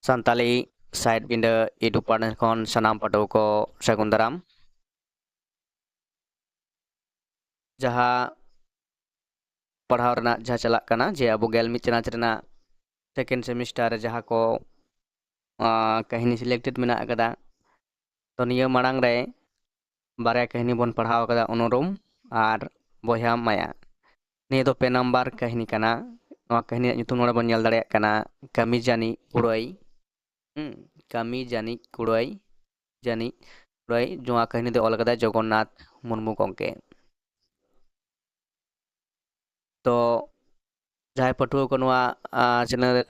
Santali side ᱵᱤᱸᱰᱟᱹ ᱤᱰᱩ ᱯᱟᱲᱦᱟᱣ ᱠᱷᱚᱱ ᱥᱟᱱᱟᱢ ᱯᱟᱹᱴᱷᱩᱣᱟᱹ ᱠᱚ ᱥᱟᱹᱜᱩᱱ ᱫᱟᱨᱟᱢ ᱡᱟᱦᱟᱸ ᱯᱟᱲᱦᱟᱣ ᱨᱮᱱᱟᱜ ᱡᱟᱦᱟᱸ ᱪᱟᱞᱟᱜ ᱠᱟᱱᱟ ᱡᱮ ᱟᱵᱚ 11 ᱪᱟᱱᱟᱪ ᱨᱮᱱᱟᱜ ᱥᱮᱠᱮন্ড ᱥᱮᱢᱤᱥᱴᱟᱨ ᱨᱮ ᱡᱟᱦᱟᱸ ko ᱠᱟᱹᱦᱱᱤ ᱥᱤᱞᱮᱠᱴᱮᱰ ᱢᱮᱱᱟᱜ ᱟᱠᱟᱫᱟ ᱛᱚ ᱱᱤᱭᱟᱹ ᱢᱟᱲᱟᱝ ᱨᱮ ᱵᱟᱨᱭᱟ ᱠᱟᱹᱦᱱᱤ ᱵᱚᱱ ᱯᱟᱲᱦᱟᱣ ᱟᱠᱟᱫᱟ ᱚᱱᱩᱨᱩᱢ ᱟᱨ ᱵᱚᱭᱦᱟ ᱢᱟᱭᱟ ᱱᱤᱭᱟᱹ ᱫᱚ 2 ᱱᱟᱢᱵᱟᱨ ᱠᱟᱹᱦᱱᱤ ᱠᱟᱱᱟ ᱱᱚᱣᱟ ᱠᱟᱹᱦᱱᱤ ᱨᱮᱭᱟᱜ ᱧᱩᱛᱩᱢ ᱱᱚᱰᱮ ᱵᱚᱱ ᱧᱮᱞ ᱫᱟᱲᱮᱭᱟᱜ ᱠᱟᱱᱟ ᱠᱟᱹᱢᱤ ᱡᱟᱹᱱᱤᱡ ᱠᱩᱲᱟᱹᱭ ᱠᱟᱹᱢᱤ ᱡᱟᱹᱱᱤᱡ ᱠᱩᱲᱟᱹᱭ ᱡᱟᱹᱱᱤᱡ ᱠᱩᱲᱟᱹᱭ ᱱᱚᱣᱟ ᱠᱟᱹᱦᱱᱤ ᱫᱚ ᱚᱞ ᱟᱠᱟᱫᱟᱭ ᱡᱚᱜᱚᱱᱱᱟᱛᱷ ᱢᱩᱨᱢᱩ ᱜᱚᱢᱠᱮ ᱛᱚ ᱡᱟᱦᱟᱸᱭ ᱯᱟᱹᱴᱷᱩᱣᱟᱹ ᱠᱚ ᱱᱚᱣᱟ ᱪᱮᱱᱮᱞ ᱨᱮ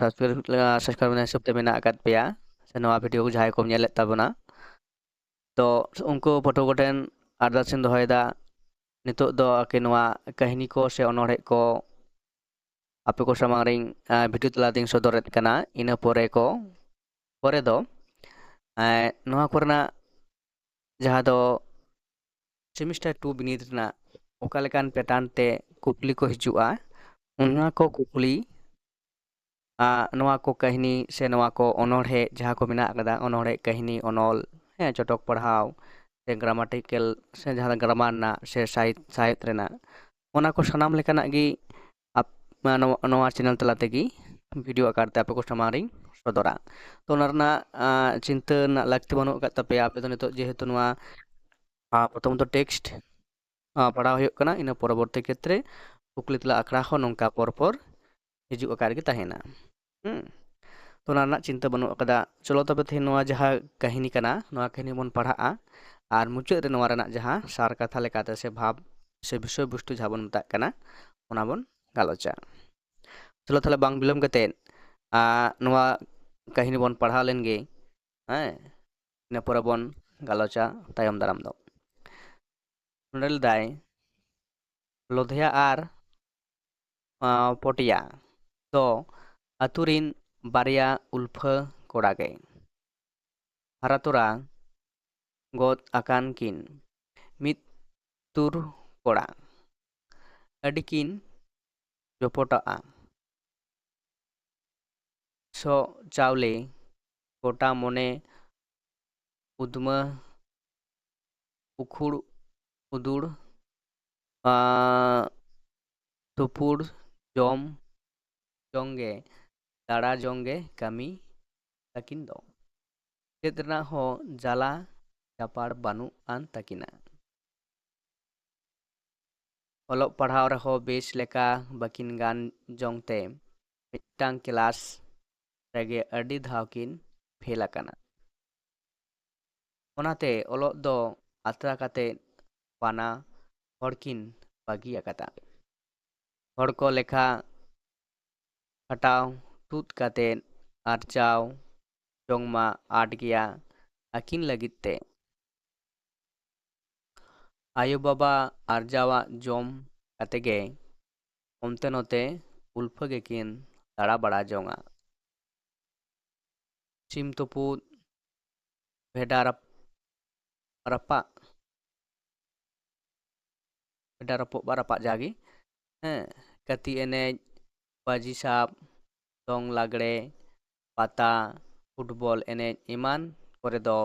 ᱥᱟᱵᱥᱠᱨᱟইᱵ ᱦᱤᱥᱟᱹᱵ ᱛᱮ ᱢᱮᱱᱟᱜ ᱟᱠᱟᱫ ᱯᱮᱭᱟ ᱥᱮ ᱱᱚᱣᱟ ᱵᱷᱤᱰᱤᱭᱳ ᱠᱚ ᱡᱟᱦᱟᱸᱭ ᱠᱚ ᱧᱮᱞᱮᱫ ᱛᱟᱵᱚᱱᱟ ᱛᱚ ᱩᱱᱠᱩ ᱯᱟᱹᱴᱷᱩᱣᱟᱹ ᱠᱚᱴᱷᱮᱱ ᱟᱨᱫᱟᱥ ᱤᱧ ᱫᱚᱦᱚᱭᱮᱫᱟ ᱱᱤᱛᱚᱜ ᱫᱚ ᱟᱨᱠᱤ ᱱᱚᱣᱟ ᱠᱟᱹᱦᱱᱤ ko ᱥᱮ ᱚᱱᱚᱬᱦᱮ ko ᱟᱯᱮ ko ᱥᱟᱢᱟᱝ ᱨᱤᱧ ᱵᱷᱤᱰᱤᱭᱳ ᱛᱟᱞᱟᱛᱮᱧ ᱥᱚᱫᱚᱨᱮᱫ ᱠᱟᱱᱟ ᱤᱱᱟᱹ ᱯᱚᱨᱮ ᱫᱚ ᱱᱚᱣᱟ ᱠᱚᱨᱮᱱᱟᱜ ᱡᱟᱦᱟᱸ ᱫᱚ ᱥᱮᱢᱤᱥᱴᱟর 2 ᱵᱤᱱᱤᱰ ᱨᱮᱱᱟᱜ ᱚᱠᱟ ᱞᱮᱠᱟᱱ ᱯᱮᱴᱟর্ন ᱛᱮ ᱠᱩᱠᱞᱤ ko ᱦᱤᱡᱩᱜᱼᱟ ᱚᱱᱟ ko ᱠᱩᱠᱞᱤ ᱱᱚᱣᱟ ko ᱠᱟᱹᱦᱱᱤ ᱥᱮ ᱱᱚᱣᱟ ko ᱚᱱᱚᱬᱦᱮ ᱡᱟᱦᱟᱸ ko ᱢᱮᱱᱟᱜ ᱟᱠᱟᱫᱟ ᱚᱱᱚᱬᱦᱮ ᱠᱟᱹᱦᱱᱤ ᱚᱱᱚᱞ ᱪᱚᱴᱚᱠ ᱯᱟᱲᱦᱟᱣ ᱥᱮ গ্রামাটিক্যাল ᱥᱮ ᱡᱟᱦᱟᱸ ᱜᱨᱟᱢᱟᱨ ᱨᱮᱱᱟᱜ ᱥᱮ ᱥᱟᱦᱤᱛ ᱨᱮᱱᱟᱜ ᱚᱱᱟ ko ᱥᱟᱱᱟᱢ ᱞᱮᱠᱟᱱᱟᱜ ᱜᱮ ᱱᱚᱣᱟ ᱪᱮᱱᱮᱞ ᱛᱟᱞᱟ ᱛᱮᱜᱮ ᱵᱷᱤᱰᱤᱭᱳ ᱟᱠᱟᱨ ᱛᱮ ᱟᱯᱮ ko ᱥᱟᱢᱟᱝ ᱨᱤᱧ ᱥᱚᱫᱚᱨᱟ ᱛᱚ ᱚᱱᱟ ᱨᱮᱱᱟᱜ ᱪᱤᱱᱛᱟᱹ ᱨᱮᱱᱟᱜ ᱞᱟᱹᱠᱛᱤ ᱵᱟᱹᱱᱩᱜ ᱟᱠᱟᱫ ᱛᱟᱯᱮᱭᱟ ᱟᱯᱮ ᱫᱚ ᱱᱤᱛᱚᱜ ᱡᱮᱦᱮᱛᱩ ᱱᱚᱣᱟ প্রথমত টেক্সট পড়াও ᱦᱩᱭᱩᱜ ᱠᱟᱱᱟ ᱤᱱᱟᱹ ᱯᱚᱨᱚᱵᱚᱨᱛী ᱠᱷᱮᱛᱨᱮ ᱠᱩᱠᱞᱤ ᱛᱮᱞᱟ ᱟᱠᱷᱲᱟ ᱦᱚᱸ ᱱᱚᱝᱠᱟ ᱯᱚᱨ ᱦᱤᱡᱩᱜ ᱟᱠᱟᱨ ᱜᱮ ᱛᱟᱦᱮᱱᱟ ᱛᱚ ᱚᱱᱟ ᱨᱮᱱᱟᱜ ᱪᱤᱱᱛᱟᱹ ᱵᱟᱹᱱᱩᱜ ᱟᱠᱟᱫᱟ ᱪᱚᱞᱚ ᱛᱚᱵᱮ ᱛᱮᱦᱮᱧ ᱱᱚᱣᱟ ᱡᱟᱦᱟᱸ ᱠᱟᱹᱦᱱᱤ ᱠᱟᱱᱟ ᱱᱚᱣᱟ ᱠᱟᱹᱦᱱᱤ ᱵᱚᱱ ᱯᱟᱲᱦᱟᱜᱼᱟ ᱟᱨ ᱢᱩᱪᱟᱹᱫ ᱨᱮ ᱱᱚᱣᱟ ᱨᱮᱱᱟᱜ ᱡᱟᱦᱟᱸ ᱥᱟᱨ ᱠᱟᱛᱷᱟ ᱞᱮᱠᱟᱛᱮ ᱥᱮ ᱵᱷᱟᱵ ᱥᱮ ᱵᱤᱥᱚᱭ ᱵᱚᱥᱛᱩ ᱡᱟᱦᱟᱸ ᱵᱚᱱ ᱢᱮᱛᱟᱜ ᱠᱟᱱᱟ ᱚᱱᱟ ᱵᱚᱱ ᱜᱟᱞᱚᱪᱟ ᱪᱚᱞᱚ ᱛᱟᱦᱞᱮ ᱵᱟᱝ ᱵᱤᱞᱚᱢ ᱠᱟᱛᱮᱫ ᱱᱚᱣᱟ ᱠᱟᱹᱦᱱᱤ ᱵᱚᱱ ᱯᱟᱲᱦᱟᱣ ᱞᱮᱱ ᱜᱮ ᱤᱱᱟᱹ ᱯᱚᱨᱮ ᱵᱚᱱ ᱜᱟᱞᱚᱪᱟ ᱛᱟᱭᱚᱢ ᱫᱟᱨᱟᱢ ᱫᱚ ᱱᱚᱰᱮ ᱞᱮᱫᱟᱭ ᱞᱚᱫᱷᱭᱟ ᱟᱨ ᱯᱚᱴᱤᱭᱟ ᱫᱚ ᱟᱹᱛᱩ ᱨᱤᱱ ᱵᱟᱨᱭᱟ ᱩᱞᱯᱷᱟᱹ ᱠᱚᱲᱟ ᱜᱮ ᱦᱟᱨᱟ ᱛᱚᱨᱟ ᱜᱚᱫ ᱟᱠᱟᱱ ᱠᱤᱱ ᱢᱤᱫ ᱛᱩᱨ ᱠᱚᱲᱟ ᱟᱹᱰᱤ ᱠᱤᱱ ᱡᱚᱯᱚᱴᱟᱜᱼᱟ ᱥᱚ ᱪᱟᱣᱞᱮ ᱜᱚᱴᱟ ᱢᱚᱱᱮ ᱩᱫᱽᱢᱟᱹ ᱩᱠᱷᱩᱲ ᱩᱫᱩᱲ ᱛᱩᱯᱩᱲ ᱡᱚᱢ ᱡᱚᱝᱜᱮ ᱫᱟᱬᱟ ᱡᱚᱝᱜᱮ ᱠᱟᱹᱢᱤ ᱛᱟᱹᱠᱤᱱ ᱫᱚ ᱪᱮᱫ ᱨᱮᱱᱟᱜ ᱦᱚᱸ ᱡᱟᱞᱟ ᱡᱟᱯᱟᱲ ᱵᱟᱹᱱᱩᱜ ᱟᱱ ᱛᱟᱹᱠᱤᱱᱟ ᱚᱞᱚᱜ ᱯᱟᱲᱦᱟᱣ ᱨᱮᱦᱚᱸ ᱵᱮᱥ ᱞᱮᱠᱟ ᱵᱟᱹᱠᱤᱱ ᱜᱟᱱ ᱡᱚᱝᱛᱮ ᱢᱤᱫᱴᱟᱝ ᱠᱮᱞᱟᱥ ᱨᱮᱜᱮ ᱟᱹᱰᱤ ᱫᱷᱟᱣ ᱠᱤᱱ ᱯᱷᱮᱞ ᱟᱠᱟᱱᱟ ᱚᱱᱟᱛᱮ ᱚᱞᱚᱜ ᱫᱚ ᱟᱛᱨᱟ ᱠᱟᱛᱮᱫ ᱵᱟᱱᱟ ᱦᱚᱲᱠᱤᱱ ᱵᱟᱹᱜᱤ ᱟᱠᱟᱫᱟ ᱦᱚᱲ ko ᱞᱮᱠᱷᱟ ᱠᱷᱟᱴᱟᱣ ᱛᱩᱫ ᱠᱟᱛᱮᱫ ᱟᱨᱡᱟᱣ ᱡᱚᱝ ᱢᱟ ᱟᱸᱴ ᱜᱮᱭᱟ ᱟᱹᱠᱤᱱ ᱞᱟᱹᱜᱤᱫ ᱛᱮ ᱟᱭᱳᱼᱵᱟᱵᱟ ᱟᱨᱡᱟᱣᱟᱜ ᱡᱚᱢ ᱠᱟᱛᱮ ᱜᱮ ᱚᱱᱛᱮ ᱱᱚᱛᱮ ᱩᱞᱯᱷᱟᱹ ᱜᱮᱠᱤᱱ ᱫᱟᱬᱟ ᱵᱟᱲᱟ ᱡᱚᱝᱟ ᱥᱤᱢ ᱛᱩᱯᱩᱫ ᱵᱷᱮᱰᱟ ᱨᱟᱯᱟᱜ ᱵᱷᱮᱰᱟ ᱨᱟᱯᱚᱜ ᱵᱟ ᱨᱟᱯᱟᱜ ᱡᱟᱜᱮ ᱠᱟᱹᱛᱤ ᱮᱱᱮᱡ ᱵᱟᱹᱡᱤ ᱥᱟᱵ ᱫᱚᱝ ᱞᱟᱜᱽᱲᱮ ᱯᱟᱛᱟ ᱯᱷᱩᱴᱵᱚᱞ ᱮᱱᱮᱡ ᱮᱢᱟᱱ ᱠᱚᱨᱮ ᱫᱚ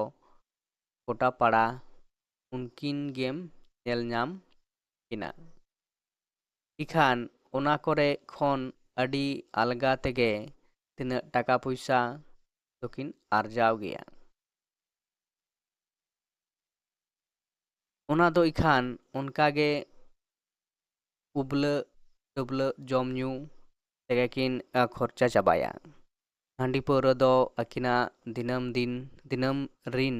ᱜᱚᱴᱟ ᱯᱟᱲᱟ ᱩᱱᱠᱤᱱ ᱜᱮᱢ ᱧᱮᱞ ᱧᱟᱢ ᱠᱤᱱᱟ ᱤᱠᱷᱟᱹᱱ ᱚᱱᱟ ᱠᱚᱨᱮ ᱠᱷᱚᱱ ᱟᱹᱰᱤ ᱟᱞᱜᱟ ᱛᱮᱜᱮ ᱛᱤᱱᱟᱹᱜ ᱴᱟᱠᱟ ᱯᱚᱭᱥᱟ ᱫᱚᱠᱤᱱ ᱟᱨᱡᱟᱣ ᱜᱮᱭᱟ ᱚᱱᱟ ᱫᱚ ᱤᱠᱷᱟᱹᱱ ᱚᱱᱠᱟᱜᱮ ᱩᱵᱞᱟᱹ ᱰᱟᱹᱵᱞᱟᱹ ᱡᱚᱢ ᱧᱩ ᱛᱮᱜᱮ ᱠᱤᱱ ᱠᱷᱚᱨᱪᱟ ᱪᱟᱵᱟᱭᱟ ᱦᱟᱺᱰᱤ ᱯᱟᱹᱣᱨᱟᱹ ᱫᱚ ᱟᱹᱠᱤᱱᱟᱜ ᱫᱤᱱᱟᱹᱢ ᱨᱤᱱ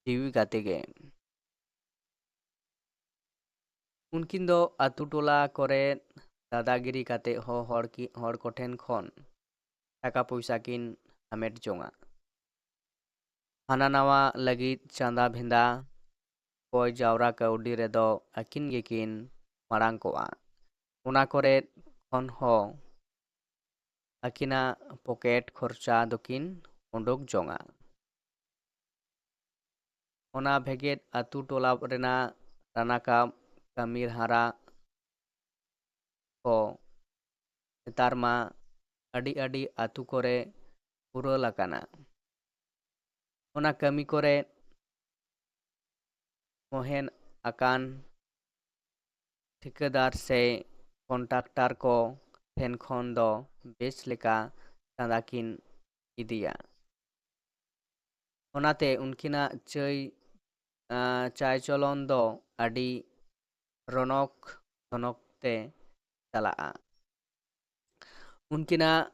ᱡᱤᱣᱤ ᱜᱟᱛᱮ ᱜᱮ ᱩᱱᱠᱤᱱ ᱫᱚ ᱟᱛᱳ ᱴᱚᱞᱟ ᱠᱚᱨᱮ ᱫᱟᱫᱟᱜᱤᱨᱤ ᱠᱟᱛᱮᱫ ᱦᱚᱸ ᱦᱚᱲ ᱠᱚᱴᱷᱮᱱ ᱠᱷᱚᱱ ᱴᱟᱠᱟ ᱯᱚᱭᱥᱟ ᱠᱤᱱ ᱦᱟᱢᱮᱴ ᱡᱚᱝᱟ ᱦᱟᱱᱟ ᱱᱟᱣᱟ ᱞᱟᱹᱜᱤᱫ ᱪᱟᱸᱫᱟ ᱵᱷᱮᱸᱫᱟ ᱠᱚᱭ ᱡᱟᱣᱨᱟ ᱠᱟᱹᱣᱰᱤ ᱨᱮᱫᱚ ᱟᱹᱠᱤᱱ ᱜᱮᱠᱤᱱ ᱢᱟᱲᱟᱝ ᱠᱚᱜᱼᱟ ᱚᱱᱟ ᱠᱚᱨᱮ ᱠᱷᱚᱱ ᱦᱚᱸ ᱟᱹᱠᱤᱱᱟᱜ ᱯᱚᱠᱮᱴ ᱠᱷᱚᱨᱪᱟ ᱫᱚᱠᱤᱱ ᱩᱰᱩᱠ ᱡᱚᱝᱟ ᱚᱱᱟ ᱵᱷᱮᱜᱮᱫ ᱟᱛᱳ ᱴᱚᱞᱟ ᱨᱮᱱᱟᱜ ᱨᱟᱱᱟᱠᱟᱵ ᱠᱟᱹᱢᱤ ᱦᱟᱨᱟ ᱠᱚ ᱱᱮᱛᱟᱨ ᱢᱟ ᱟᱹᱰᱤ ᱟᱛᱩ ᱠᱚᱨᱮ ᱯᱩᱨᱟᱹᱞ ᱟᱠᱟᱱᱟ᱾ ᱚᱱᱟ ᱠᱟᱹᱢᱤ ᱠᱚᱨᱮ ᱢᱚᱦᱮᱱ ᱟᱠᱟᱱ ᱴᱷᱤᱠᱟᱹᱫᱟᱨ ᱥᱮ ᱠᱚᱱᱴᱨᱟᱠᱴᱟᱨ ᱠᱚ ᱴᱷᱮᱱ ᱠᱷᱚᱱ ᱫᱚ ᱵᱮᱥ ᱞᱮᱠᱟ ᱪᱟᱸᱫᱟ ᱠᱤᱱ ᱤᱫᱤᱭᱟ᱾ ᱚᱱᱟᱛᱮ ᱩᱱᱠᱤᱱᱟᱜ ᱪᱟᱭ ᱪᱚᱞᱚᱱ ᱫᱚ ᱟᱹᱰᱤ ᱨᱚᱱᱚᱠ ᱫᱷᱚᱱᱚᱠ ᱛᱮ ᱪᱟᱞᱟᱜᱼᱟ᱾ ᱩᱱᱠᱤᱱᱟᱜ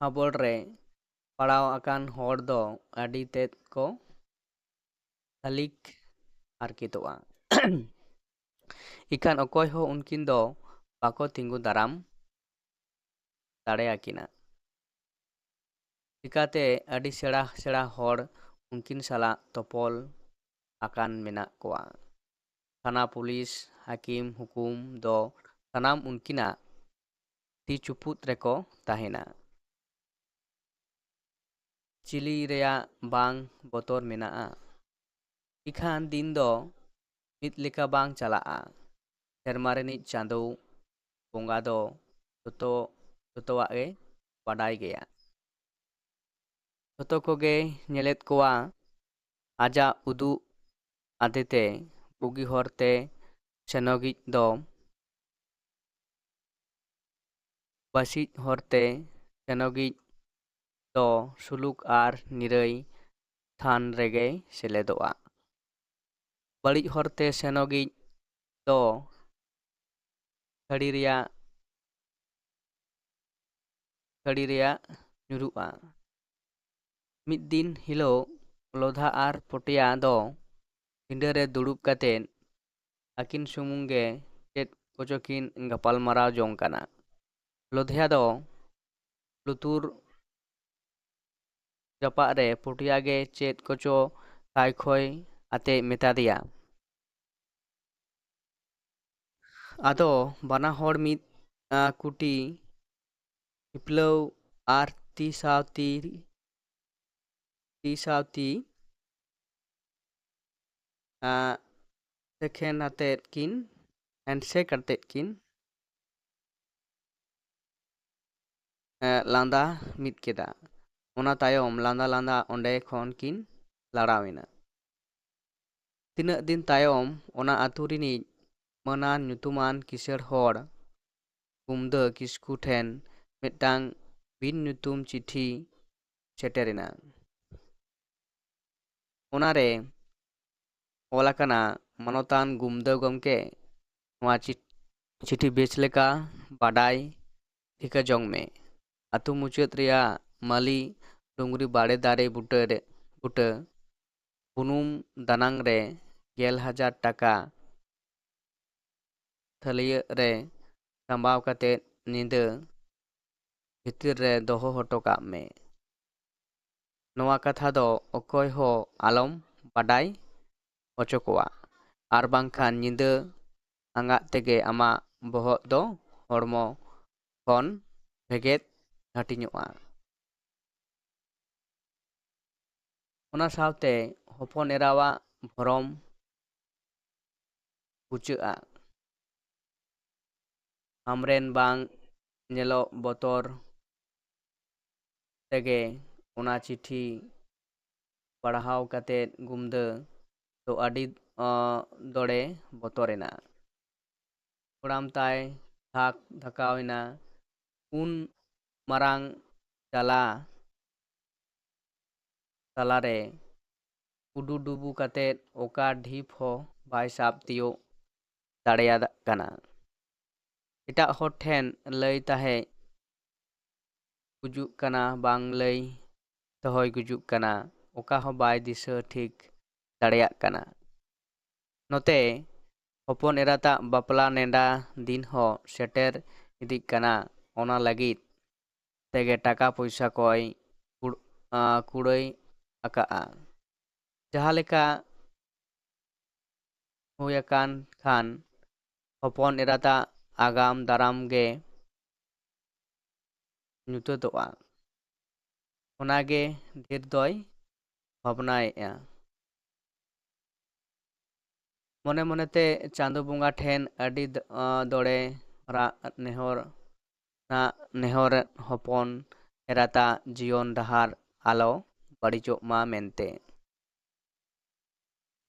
ᱦᱟᱵᱚᱲ ᱨᱮ ᱯᱟᱲᱟᱣ ᱟᱠᱟᱱ ᱦᱚᱲ ᱫᱚ ᱟᱹᱰᱤ ᱛᱮᱫ ᱠᱚ ᱦᱟᱹᱞᱤᱠ ᱦᱟᱨᱠᱮᱛᱚᱜᱼᱟ᱾ ᱤᱠᱷᱟᱹᱱ ᱚᱠᱚᱭ ᱦᱚᱸ ᱩᱱᱠᱤᱱ ᱫᱚ ᱵᱟᱠᱚ ᱛᱤᱸᱜᱩ ᱫᱟᱨᱟᱢ ᱫᱟᱲᱮᱭᱟᱠᱤᱱᱟ᱾ ᱪᱤᱠᱟᱹᱛᱮ ᱟᱹᱰᱤ ᱥᱮᱬᱟ ᱥᱮᱬᱟ ᱦᱚᱲ ᱩᱱᱠᱤᱱ ᱥᱟᱞᱟᱜ ᱛᱚᱯᱚᱞ ᱟᱠᱟᱱ ᱢᱮᱱᱟᱜ ᱠᱚᱣᱟ᱾ ᱛᱷᱟᱱᱟ, ᱯᱩᱞᱤᱥ, ᱦᱟᱹᱠᱤᱢ, ᱦᱩᱠᱩᱢ ᱫᱚ ᱥᱟᱱᱟᱢ ᱩᱱᱠᱤᱱᱟᱜ ᱛᱤ ᱪᱩᱯᱩᱫ ᱨᱮᱠᱚ ᱛᱟᱦᱮᱱᱟ᱾ ᱪᱤᱞᱤ ᱨᱮᱭᱟᱜ ᱵᱟᱝ ᱵᱚᱛᱚᱨ ᱢᱮᱱᱟᱜᱼᱟ᱾ ᱤᱠᱷᱟᱹᱱ ᱫᱤᱱ ᱫᱚ ᱢᱤᱫ ᱞᱮᱠᱟ ᱵᱟᱝ ᱪᱟᱞᱟᱜᱼᱟ᱾ ᱥᱮᱨᱢᱟ ᱨᱤᱱᱤᱡ ᱪᱟᱸᱫᱳ ᱵᱚᱸᱜᱟ ᱫᱚ ᱡᱚᱛᱚᱣᱟᱜ ᱜᱮ ᱵᱟᱰᱟᱭ ᱜᱮᱭᱟ᱾ ᱡᱚᱛᱚ ᱠᱚᱜᱮ ᱧᱮᱞᱮᱫ ᱠᱚᱣᱟ᱾ ᱟᱡᱟᱜ ᱩᱫᱩᱜ ᱟᱫᱮᱛᱮ ᱵᱩᱜᱤ ᱦᱚᱨᱛᱮ ᱥᱮᱱᱚᱜᱤᱡ ᱫᱚ ᱵᱟᱹᱥᱤᱡ ᱦᱚᱨᱛᱮ ᱥᱮᱱᱚᱜᱤᱡ ᱫᱚ ᱥᱩᱞᱩᱠ ᱟᱨ ᱱᱤᱨᱟᱹᱭ ᱛᱷᱟᱱ ᱨᱮᱜᱮᱭ ᱥᱮᱞᱮᱫᱚᱜᱼᱟ᱾ ᱵᱟᱹᱲᱤᱡ ᱦᱚᱨᱛᱮ ᱥᱮᱱᱚᱜᱤᱡ ᱫᱚ ᱠᱷᱟᱹᱲᱤ ᱨᱮᱭᱟᱜ ᱧᱩᱨᱩᱜᱼᱟ᱾ ᱢᱤᱫ ᱫᱤᱱ ᱦᱤᱞᱳᱜ ᱞᱚᱫᱷᱟ ᱟᱨ ᱯᱚᱴᱭᱟ ᱫᱚ ᱯᱤᱸᱰᱟᱹ ᱨᱮ ᱫᱩᱲᱩᱵ ᱠᱟᱛᱮᱫ ᱟᱹᱠᱤᱱ ᱥᱩᱢᱩᱝ ᱜᱮ ᱪᱮᱫ ᱠᱚᱪᱚ ᱠᱤᱱ ᱜᱟᱯᱟᱞᱢᱟᱨᱟᱣ ᱡᱚᱝ ᱠᱟᱱᱟ᱾ ᱞᱚᱫᱷᱟ ᱫᱚ ᱞᱩᱛᱩᱨ ᱡᱟᱯᱟᱜ ᱨᱮ ᱯᱚᱴᱭᱟ ᱜᱮ ᱪᱮᱫ ᱠᱚᱪᱚ ᱠᱷᱟᱭ ᱟᱛᱮ ᱢᱮᱛᱟ ᱫᱮᱭᱟ᱾ ᱟᱫᱚ ᱵᱟᱱᱟ ᱦᱚᱲ ᱢᱤᱫ ᱠᱩᱴᱤ ᱦᱤᱯᱞᱟᱹᱣ ᱟᱨ ᱛᱤ ᱥᱟᱶ ᱛᱤ ᱦᱮᱱᱰᱥᱮᱠ ᱟᱛᱮᱫ ᱠᱤᱱ ᱞᱟᱸᱫᱟ ᱢᱤᱫ ᱠᱮᱫᱟ᱾ ᱚᱱᱟ ᱛᱟᱭᱚᱢ ᱞᱟᱸᱫᱟ ᱞᱟᱸᱫᱟ ᱚᱸᱰᱮ ᱠᱷᱚᱱ ᱠᱤᱱ ᱞᱟᱲᱟᱣᱮᱱᱟ᱾ ᱛᱤᱱᱟᱹᱜ ᱫᱤᱱ ᱛᱟᱭᱚᱢ ᱚᱱᱟ ᱟᱹᱛᱩ ᱨᱤᱱᱤᱡ ᱢᱟᱹᱱᱟᱱ ᱧᱩᱛᱩᱢᱟᱱ ᱠᱤᱥᱟᱹᱬ ᱦᱚᱲ ᱜᱩᱢᱫᱟᱹ ᱠᱤᱥᱠᱩ ᱴᱷᱮᱱ ᱢᱤᱫᱴᱟᱝ ᱵᱤᱱ ᱧᱩᱛᱩᱢ ᱪᱤᱴᱷᱤ ᱥᱮᱴᱮᱨᱮᱱᱟ᱾ ᱚᱱᱟᱨᱮ ᱚᱞ ᱟᱠᱟᱱᱟ, ᱢᱟᱱᱚᱛᱟᱱ ᱜᱩᱢᱫᱟᱹ ᱜᱚᱢᱠᱮ, ᱱᱚᱣᱟ ᱪᱤᱴᱷᱤ ᱵᱮᱥ ᱞᱮᱠᱟ ᱵᱟᱰᱟᱭ ᱴᱷᱤᱠᱟᱹ ᱡᱚᱝ ᱢᱮ᱾ ᱟᱹᱛᱩ ᱢᱩᱪᱟᱹᱫ ᱨᱮᱭᱟᱜ ᱢᱟᱹᱞᱤ ᱰᱩᱝᱨᱤ ᱵᱟᱲᱮ ᱫᱟᱨᱮ ᱵᱩᱴᱟᱹ ᱵᱩᱱᱩᱢ ᱫᱟᱱᱟᱝ ᱨᱮ 10,000 ᱴᱟᱠᱟ ᱛᱷᱟᱹᱞᱤᱭᱟᱹ ᱨᱮ ᱥᱟᱢᱵᱟᱣ ᱠᱟᱛᱮᱫ ᱧᱤᱫᱟᱹ ᱵᱷᱤᱛᱤᱨ ᱨᱮ ᱫᱚᱦᱚ ᱦᱚᱴᱚ ᱠᱟᱜ ᱢᱮ᱾ ᱱᱚᱣᱟ ᱠᱟᱛᱷᱟ ᱫᱚ ᱚᱠᱚᱭ ᱦᱚᱸ ᱟᱞᱚᱢ ᱵᱟᱰᱟᱭ ᱦᱚᱪᱚ ᱠᱚᱣᱟ, ᱟᱨ ᱵᱟᱝᱠᱷᱟᱱ ᱧᱤᱫᱟᱹ ᱟᱸᱜᱟᱜ ᱛᱮᱜᱮ ᱟᱢᱟᱜ ᱵᱚᱦᱚᱜ ᱫᱚ ᱦᱚᱲᱢᱚ ᱠᱷᱚᱱ ᱵᱷᱮᱜᱮᱫ ᱦᱟᱹᱴᱤᱧᱚᱜᱼᱟ᱾ ᱚᱱᱟ ᱥᱟᱶᱛᱮ ᱦᱚᱯᱚᱱ ᱮᱨᱟᱣᱟᱜ ᱵᱷᱚᱨᱚᱢ ᱯᱩᱪᱟᱹᱜᱼᱟ᱾ ᱟᱢᱨᱮᱱ ᱵᱟᱝ ᱧᱮᱞᱚᱜ ᱵᱚᱛᱚᱨ ᱛᱮᱜᱮ ᱚᱱᱟ ᱪᱤᱴᱷᱤ ᱯᱟᱲᱦᱟᱣ ᱠᱟᱛᱮᱫ ᱜᱩᱢᱫᱟᱹ ᱫᱚ ᱟᱹᱰᱤ ᱫᱚᱲᱮ ᱵᱚᱛᱚᱨᱮᱱᱟ᱾ ᱠᱚᱲᱟᱢ ᱛᱟᱭ ᱫᱷᱟᱠ ᱫᱷᱟᱠᱟᱣᱮᱱᱟ᱾ ᱩᱱ ᱢᱟᱨᱟᱝ ᱡᱟᱞᱟ ᱛᱟᱞᱟᱨᱮ ᱩᱰᱩᱰᱩᱵᱩ ᱠᱟᱛᱮᱫ ᱚᱠᱟ ᱰᱷᱤᱯ ᱦᱚᱸ ᱵᱟᱭ ᱥᱟᱵ ᱛᱤᱭᱳᱜ ᱫᱟᱲᱮᱭᱟᱫ ᱠᱟᱱᱟ᱾ ᱮᱴᱟᱜ ᱦᱚᱲ ᱴᱷᱮᱱ ᱞᱟᱹᱭ ᱛᱟᱦᱮᱸ ᱜᱩᱡᱩᱜ ᱠᱟᱱᱟ, ᱵᱟᱝ ᱞᱟᱹᱭ ᱛᱮᱦᱚᱸᱭ ᱜᱩᱡᱩᱜ ᱠᱟᱱᱟ, ᱚᱠᱟ ᱦᱚᱸ ᱵᱟᱭ ᱫᱤᱥᱟᱹ ᱴᱷᱤᱠ ᱫᱟᱲᱮᱭᱟᱜ ᱠᱟᱱᱟ᱾ ᱱᱚᱛᱮ ᱦᱚᱯᱚᱱ ᱮᱨᱟᱛᱟᱜ ᱵᱟᱯᱞᱟ ᱱᱮᱰᱟ ᱫᱤᱱ ᱦᱚᱸ ᱥᱮᱴᱮᱨ ᱤᱫᱤᱜ ᱠᱟᱱᱟ᱾ ᱚᱱᱟ ᱞᱟᱹᱜᱤᱫ ᱛᱮᱜᱮ ᱴᱟᱠᱟ ᱯᱚᱭᱥᱟ ᱠᱚᱭ ᱠᱩᱲᱟᱹᱭ ᱟᱠᱟᱜᱼᱟ᱾ ᱡᱟᱦᱟᱸ ᱞᱮᱠᱟ ᱦᱩᱭ ᱟᱠᱟᱱ ᱠᱷᱟᱱ ᱦᱚᱯᱚᱱ ᱮᱨᱟᱛᱟᱜ ᱟᱜᱟᱢ ᱫᱟᱨᱟᱢ ᱜᱮ ᱧᱩᱛᱟᱹᱛᱚᱜᱼᱟ᱾ ᱚᱱᱟᱜᱮ ᱰᱷᱮᱨ ᱫᱚᱭ ᱵᱷᱟᱵᱽᱱᱟᱭᱮᱜᱼᱟ᱾ ᱢᱚᱱᱮ ᱢᱚᱱᱮᱛᱮ ᱪᱟᱸᱫᱳ ᱵᱚᱸᱜᱟ ᱴᱷᱮᱱ ᱟᱹᱰᱤ ᱫᱚᱲᱮ ᱨᱟᱜ ᱱᱮᱦᱚᱨ na nehor hopon erata jion dahar alo badijok ma mente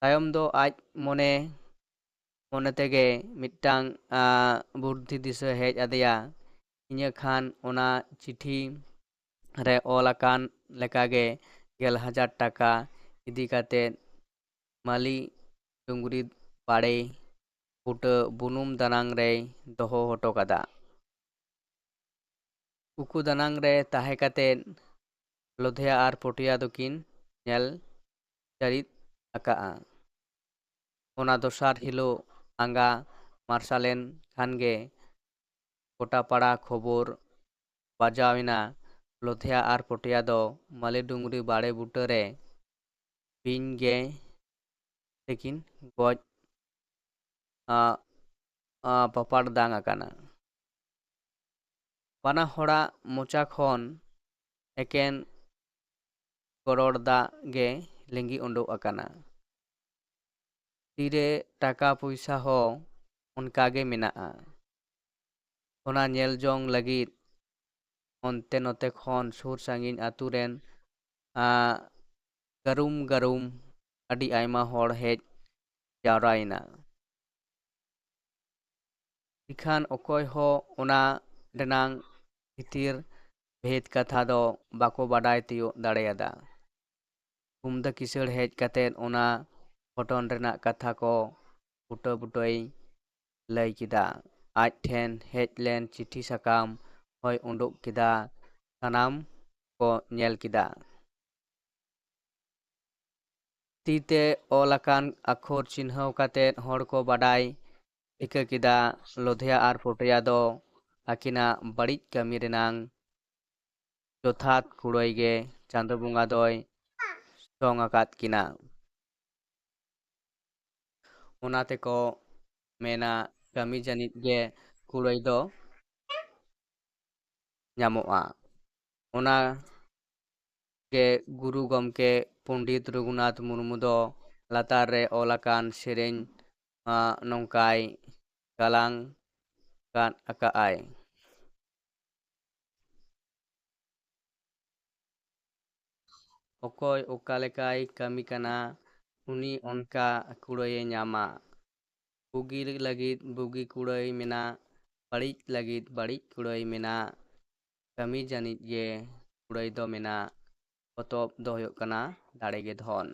tayom do aj mone tege mitang buddhi disa hej adeya inya khan ona chithi re ol akan lekage 10,000 টাকা idi kate mali dungri pare puta bunum danang re doho hoto kada uku danang re tahe kate lodhya ar potiya dokin nyel charit aka'a ona dosar hilo anga marsalen khange kota para khobor bajawina lodhya ar potiya do mali dungri bare butare pin ge tekin goj papar dang akana bana hora mocha khon eken goror da ge lengi ondo akana tire taka puisa ho onka ge mena'a ona nyel jong lagit onte note khon sur sangin aturen garum adi aima hor hej jawraina ikhan okoy ho ona renang hitir bhed katha do bako badai tiyo dareyada kumda kisar hej katen ona photon renak katha ko butoy lay kida aj then hej len chithi sakam hoy unduk kida sanam ko nyel kida tite olakan akhor chinhaw katen hor ko badai ika kida lodhya ar potiya do akina badij kami renang jothat kuroy ge chando bunga doy song akat kina onate ko mena kami janit ge kuroy do nyamoa ona ge guru gomke Pondit Raghunath Murmu do latar re olakan sereny nongkai galang kan akaay okoy okalekay kami kana uni onka kuroy nyama bugi lagit bugi kuroy mena badij lagit badij kuroy mena kami janit ge kuroy do mena potop do huyuk kana dare ge dhon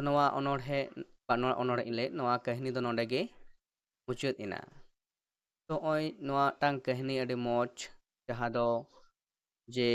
noa onordhe onor ile noa kahini do nonde ge muchut ina to oy noa tang kahini adi moch jaha do je